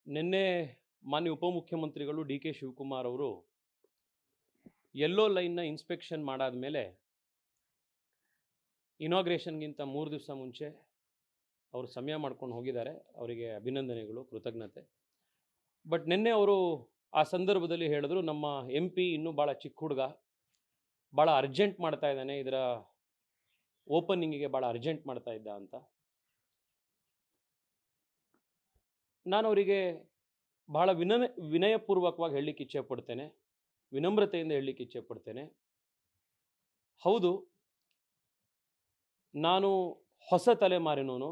ನಿನ್ನೆ ಮಾನ್ಯ ಉಪಮುಖ್ಯಮಂತ್ರಿಗಳು ಡಿ ಕೆ ಶಿವಕುಮಾರ್ ಅವರು ಯೆಲ್ಲೋ ಲೈನ್ನ ಇನ್ಸ್ಪೆಕ್ಷನ್ ಮಾಡಾದ ಮೇಲೆ ಇನಾಗ್ರೇಷನ್ಗಿಂತ 3 ದಿವಸ ಮುಂಚೆ ಅವರು ಸಮಯ ಮಾಡ್ಕೊಂಡು ಹೋಗಿದ್ದಾರೆ. ಅವರಿಗೆ ಅಭಿನಂದನೆಗಳು, ಕೃತಜ್ಞತೆ. ಬಟ್ ನಿನ್ನೆ ಅವರು ಆ ಸಂದರ್ಭದಲ್ಲಿ ಹೇಳಿದ್ರು, ನಮ್ಮ ಎಂ ಪಿ ಇನ್ನೂ ಭಾಳ ಚಿಕ್ಕ ಹುಡುಗ, ಭಾಳ ಅರ್ಜೆಂಟ್ ಮಾಡ್ತಾ ಇದ್ದಾನೆ, ಇದರ ಓಪನಿಂಗಿಗೆ ಭಾಳ ಅರ್ಜೆಂಟ್ ಮಾಡ್ತಾ ಇದ್ದ ಅಂತ. ನಾನು ಅವರಿಗೆ ಬಹಳ ವಿನಯಪೂರ್ವಕವಾಗಿ ಹೇಳಲಿಕ್ಕೆ ಇಚ್ಛೆ ಪಡ್ತೇನೆ, ವಿನಮ್ರತೆಯಿಂದ ಹೇಳಲಿಕ್ಕೆ ಇಚ್ಛೆ ಪಡ್ತೇನೆ. ಹೌದು, ನಾನು ಹೊಸ ತಲೆಮಾರಿನವನು,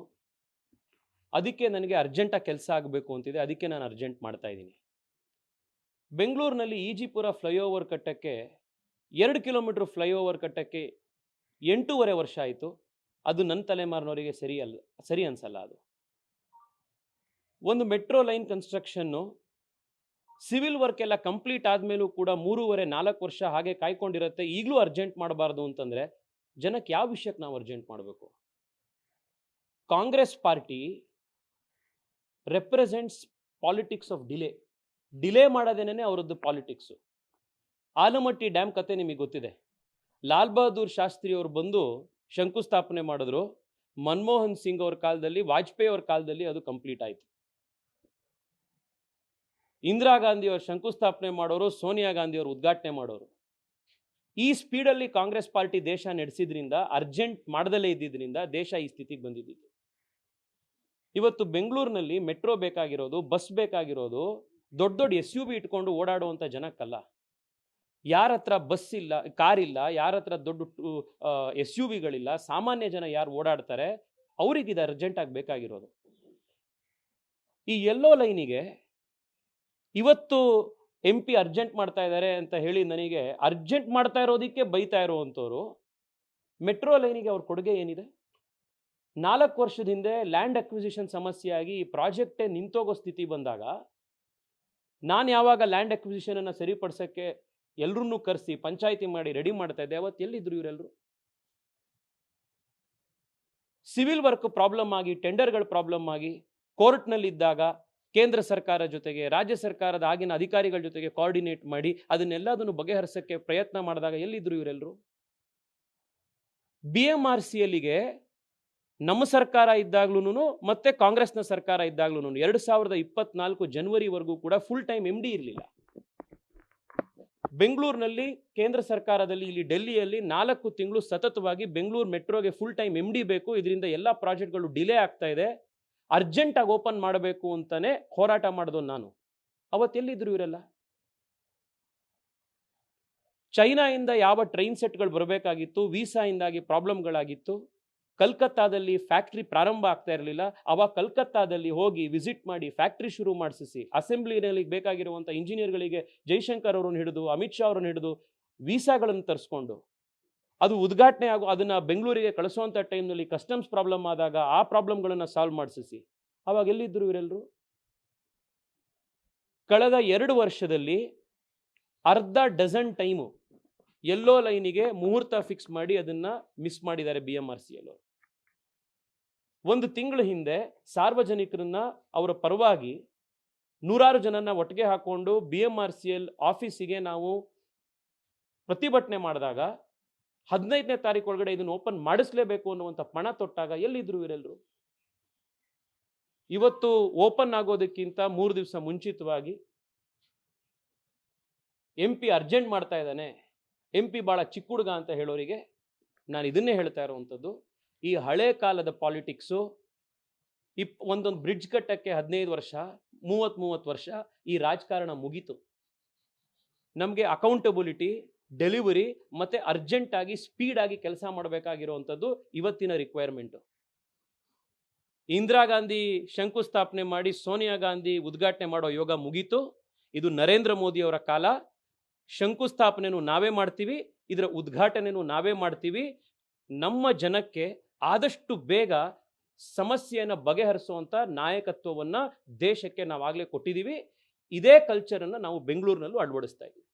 ಅದಕ್ಕೆ ನನಗೆ ಅರ್ಜೆಂಟಾಗಿ ಕೆಲಸ ಆಗಬೇಕು ಅಂತಿದೆ, ಅದಕ್ಕೆ ನಾನು ಅರ್ಜೆಂಟ್ ಮಾಡ್ತಾ ಇದ್ದೀನಿ. ಬೆಂಗಳೂರಿನಲ್ಲಿ ಈಜಿಪುರ ಫ್ಲೈಓವರ್ ಕಟ್ಟಕ್ಕೆ 2 ಕಿಲೋಮೀಟರ್ ಫ್ಲೈಓವರ್ ಕಟ್ಟಕ್ಕೆ 8.5 ವರ್ಷ ಆಯಿತು. ಅದು ನನ್ನ ತಲೆಮಾರಿನವರಿಗೆ ಸರಿ ಅನ್ಸಲ್ಲ. ಅದು ಒಂದು metro line construction civil work ಎಲ್ಲ ಕಂಪ್ಲೀಟ್ ಆದಮೇಲೂ ಕೂಡ 3.5-4 ವರ್ಷ ಹಾಗೆ ಕಾಯ್ಕೊಂಡಿರುತ್ತೆ. ಈಗಲೂ ಅರ್ಜೆಂಟ್ ಮಾಡಬಾರ್ದು ಅಂತಂದರೆ ಜನಕ್ಕೆ ಯಾವ ವಿಷಯಕ್ಕೆ ನಾವು ಅರ್ಜೆಂಟ್ ಮಾಡಬೇಕು? Congress party represents politics of delay ಮಾಡೋದೇನೇ ಅವರದ್ದು ಪಾಲಿಟಿಕ್ಸು. ಆಲಮಟ್ಟಿ ಡ್ಯಾಮ್ ಕತೆ ನಿಮಗೆ ಗೊತ್ತಿದೆ. ಲಾಲ್ ಬಹದ್ದೂರ್ ಶಾಸ್ತ್ರಿ ಅವರು ಬಂದು ಶಂಕುಸ್ಥಾಪನೆ ಮಾಡಿದ್ರು. ಮನಮೋಹನ್ ಸಿಂಗ್ ಅವ್ರ ಕಾಲದಲ್ಲಿ, ವಾಜಪೇಯಿ ಅವ್ರ ಕಾಲದಲ್ಲಿ ಅದು ಕಂಪ್ಲೀಟ್ ಆಯಿತು. ಇಂದಿರಾ ಗಾಂಧಿ ಅವರು ಶಂಕುಸ್ಥಾಪನೆ ಮಾಡೋರು, ಸೋನಿಯಾ ಗಾಂಧಿ ಅವರು ಉದ್ಘಾಟನೆ ಮಾಡೋರು. ಈ ಸ್ಪೀಡಲ್ಲಿ ಕಾಂಗ್ರೆಸ್ ಪಾರ್ಟಿ ದೇಶ ನಡೆಸಿದ್ರಿಂದ, ಅರ್ಜೆಂಟ್ ಮಾಡದಲ್ಲೇ ಇದ್ದಿದ್ರಿಂದ ದೇಶ ಈ ಸ್ಥಿತಿಗೆ ಬಂದಿದ್ದು. ಇವತ್ತು ಬೆಂಗಳೂರಿನಲ್ಲಿ ಮೆಟ್ರೋ ಬೇಕಾಗಿರೋದು, ಬಸ್ ಬೇಕಾಗಿರೋದು ದೊಡ್ಡ ದೊಡ್ಡ SUV ಇಟ್ಕೊಂಡು ಓಡಾಡುವಂಥ ಜನಕ್ಕಲ್ಲ. ಯಾರ ಹತ್ರ ಬಸ್ ಇಲ್ಲ, ಕಾರ್ ಇಲ್ಲ, ಯಾರ ಹತ್ರ ದೊಡ್ಡ SUVಗಳಿಲ್ಲ, ಸಾಮಾನ್ಯ ಜನ ಯಾರು ಓಡಾಡ್ತಾರೆ ಅವ್ರಿಗೆ ಇದು ಅರ್ಜೆಂಟಾಗಿ ಬೇಕಾಗಿರೋದು. ಈ ಯೆಲ್ಲೋ ಲೈನಿಗೆ ಇವತ್ತು MP ಅರ್ಜೆಂಟ್ ಮಾಡ್ತಾ ಇದ್ದಾರೆ ಅಂತ ಹೇಳಿ ನನಗೆ ಅರ್ಜೆಂಟ್ ಮಾಡ್ತಾ ಇರೋದಕ್ಕೆ ಬೈತಾ ಇರುವಂಥವ್ರು, ಮೆಟ್ರೋ ಲೈನಿಗೆ ಅವ್ರ ಕೊಡುಗೆ ಏನಿದೆ? 4 ವರ್ಷದ ಹಿಂದೆ ಲ್ಯಾಂಡ್ ಅಕ್ವಿಸಿಷನ್ ಸಮಸ್ಯೆಯಾಗಿ ಈ ಪ್ರಾಜೆಕ್ಟೇ ನಿಂತೋಗೋ ಸ್ಥಿತಿ ಬಂದಾಗ, ನಾನು ಯಾವಾಗ ಲ್ಯಾಂಡ್ ಅಕ್ವಿಸಿಷನ್ ಅನ್ನು ಸರಿಪಡಿಸೋಕ್ಕೆ ಎಲ್ಲರನ್ನೂ ಕರೆಸಿ ಪಂಚಾಯಿತಿ ಮಾಡಿ ರೆಡಿ ಮಾಡ್ತಾ ಇದ್ದೆ, ಅವತ್ತು ಎಲ್ಲಿದ್ರು ಇವರೆಲ್ಲರೂ? ಸಿವಿಲ್ ವರ್ಕ್ ಪ್ರಾಬ್ಲಮ್ ಆಗಿ, ಟೆಂಡರ್ಗಳ ಪ್ರಾಬ್ಲಮ್ ಆಗಿ ಕೋರ್ಟ್ನಲ್ಲಿದ್ದಾಗ ಕೇಂದ್ರ ಸರ್ಕಾರ ಜೊತೆಗೆ ರಾಜ್ಯ ಸರ್ಕಾರದ ಆಗಿನ ಅಧಿಕಾರಿಗಳ ಜೊತೆಗೆ ಕೋಆರ್ಡಿನೇಟ್ ಮಾಡಿ ಅದನ್ನೆಲ್ಲದನ್ನು ಬಗೆಹರಿಸೋಕ್ಕೆ ಪ್ರಯತ್ನ ಮಾಡಿದಾಗ ಎಲ್ಲಿದ್ರು ಇವರೆಲ್ಲರೂ? BMRCLಗೆ ನಮ್ಮ ಸರ್ಕಾರ ಇದ್ದಾಗ್ಲೂ ಮತ್ತೆ ಕಾಂಗ್ರೆಸ್ನ ಸರ್ಕಾರ ಇದ್ದಾಗ್ಲೂ 2024 ಜನವರಿವರೆಗೂ ಕೂಡ ಫುಲ್ ಟೈಮ್ MD ಇರಲಿಲ್ಲ. ಬೆಂಗಳೂರಿನಲ್ಲಿ ಕೇಂದ್ರ ಸರ್ಕಾರದಲ್ಲಿ, ಇಲ್ಲಿ ಡೆಲ್ಲಿಯಲ್ಲಿ 4 ತಿಂಗಳು ಸತತವಾಗಿ ಬೆಂಗಳೂರು ಮೆಟ್ರೋಗೆ ಫುಲ್ ಟೈಮ್ MD ಬೇಕು, ಇದರಿಂದ ಎಲ್ಲ ಪ್ರಾಜೆಕ್ಟ್ಗಳು ಡಿಲೇ ಆಗ್ತಾ ಇದೆ, ಅರ್ಜೆಂಟಾಗಿ ಓಪನ್ ಮಾಡಬೇಕು ಅಂತಾನೆ ಹೋರಾಟ ಮಾಡಿದೋ ನಾನು. ಅವತ್ತೆಲ್ಲಿದ್ರು ಇವರೆಲ್ಲ? ಚೈನಾಯಿಂದ ಯಾವ ಟ್ರೈನ್ ಸೆಟ್ಗಳು ಬರಬೇಕಾಗಿತ್ತು, ವೀಸಾಯಿಂದಾಗಿ ಪ್ರಾಬ್ಲಮ್ಗಳಾಗಿತ್ತು. ಕಲ್ಕತ್ತಾದಲ್ಲಿ ಫ್ಯಾಕ್ಟ್ರಿ ಪ್ರಾರಂಭ ಆಗ್ತಾ ಇರಲಿಲ್ಲ. ಅವಾಗ ಕಲ್ಕತ್ತಾದಲ್ಲಿ ಹೋಗಿ ವಿಸಿಟ್ ಮಾಡಿ ಫ್ಯಾಕ್ಟ್ರಿ ಶುರು ಮಾಡಿಸಿ, ಅಸೆಂಬ್ಲಿನಲ್ಲಿ ಬೇಕಾಗಿರುವಂಥ ಇಂಜಿನಿಯರ್ಗಳಿಗೆ ಜೈಶಂಕರ್ ಅವರನ್ನು ಹಿಡಿದು, ಅಮಿತ್ ಶಾ ಅವರನ್ನು ಹಿಡಿದು ವೀಸಾಗಳನ್ನು ತರಿಸ್ಕೊಂಡು ಅದು ಉದ್ಘಾಟನೆ ಆಗೋ ಅದನ್ನು ಬೆಂಗಳೂರಿಗೆ ಕಳಿಸುವಂಥ ಟೈಮ್ನಲ್ಲಿ ಕಸ್ಟಮ್ಸ್ ಪ್ರಾಬ್ಲಮ್ ಆದಾಗ ಆ ಪ್ರಾಬ್ಲಮ್ಗಳನ್ನು ಸಾಲ್ವ್ ಮಾಡಿಸಿ. ಅವಾಗ ಎಲ್ಲಿದ್ದರು ಇವರೆಲ್ಲರೂ? ಕಳೆದ 2 ವರ್ಷದಲ್ಲಿ ಅರ್ಧ ಡಜನ್ ಟೈಮು ಯೆಲ್ಲೋ ಲೈನಿಗೆ ಮುಹೂರ್ತ ಫಿಕ್ಸ್ ಮಾಡಿ ಅದನ್ನು ಮಿಸ್ ಮಾಡಿದ್ದಾರೆ BMRCL ಅವರು. 1 ತಿಂಗಳ ಹಿಂದೆ ಸಾರ್ವಜನಿಕರನ್ನ ಅವರ ಪರವಾಗಿ 100 ಜನನ ಒಟ್ಟಿಗೆ ಹಾಕೊಂಡು BMRCL ಆಫೀಸಿಗೆ ನಾವು ಪ್ರತಿಭಟನೆ ಮಾಡಿದಾಗ 15ನೇ ತಾರೀಕು ಒಳಗಡೆ ಇದನ್ನು ಓಪನ್ ಮಾಡಿಸಲೇಬೇಕು ಅನ್ನುವಂಥ ಪಣ ತೊಟ್ಟಾಗ ಎಲ್ಲಿದ್ರು ಇವರೆಲ್ಲರೂ? ಇವತ್ತು ಓಪನ್ ಆಗೋದಕ್ಕಿಂತ 3 ದಿವಸ ಮುಂಚಿತವಾಗಿ MP ಅರ್ಜೆಂಟ್ ಮಾಡ್ತಾ ಇದ್ದಾನೆ, MP ಭಾಳ ಚಿಕ್ಕ ಹುಡುಗ ಅಂತ ಹೇಳೋರಿಗೆ ನಾನು ಇದನ್ನೇ ಹೇಳ್ತಾ ಇರುವಂಥದ್ದು. ಈ ಹಳೆ ಕಾಲದ ಪಾಲಿಟಿಕ್ಸು, ಒಂದೊಂದು ಬ್ರಿಡ್ಜ್ ಕಟ್ಟಕ್ಕೆ 15 ವರ್ಷ, 30 ವರ್ಷ ಈ ರಾಜಕಾರಣ ಮುಗೀತು. ನಮಗೆ ಅಕೌಂಟಬಿಲಿಟಿ, ಡೆಲಿವರಿ ಮತ್ತು ಅರ್ಜೆಂಟಾಗಿ ಸ್ಪೀಡಾಗಿ ಕೆಲಸ ಮಾಡಬೇಕಾಗಿರುವಂಥದ್ದು ಇವತ್ತಿನ ರಿಕ್ವೈರ್ಮೆಂಟು. ಇಂದಿರಾ ಗಾಂಧಿ ಶಂಕುಸ್ಥಾಪನೆ ಮಾಡಿ ಸೋನಿಯಾ ಗಾಂಧಿ ಉದ್ಘಾಟನೆ ಮಾಡೋ ಯೋಗ ಮುಗೀತು. ಇದು ನರೇಂದ್ರ ಮೋದಿ ಅವರ ಕಾಲ. ಶಂಕುಸ್ಥಾಪನೆನೂ ನಾವೇ ಮಾಡ್ತೀವಿ, ಇದರ ಉದ್ಘಾಟನೆನೂ ನಾವೇ ಮಾಡ್ತೀವಿ. ನಮ್ಮ ಜನಕ್ಕೆ ಆದಷ್ಟು ಬೇಗ ಸಮಸ್ಯೆಯನ್ನು ಬಗೆಹರಿಸುವಂಥ ನಾಯಕತ್ವವನ್ನು ದೇಶಕ್ಕೆ ನಾವಾಗಲೇ ಕೊಟ್ಟಿದ್ದೀವಿ. ಇದೇ ಕಲ್ಚರನ್ನು ನಾವು ಬೆಂಗಳೂರಿನಲ್ಲೂ ಅಳವಡಿಸ್ತಾ ಇದ್ದೀವಿ.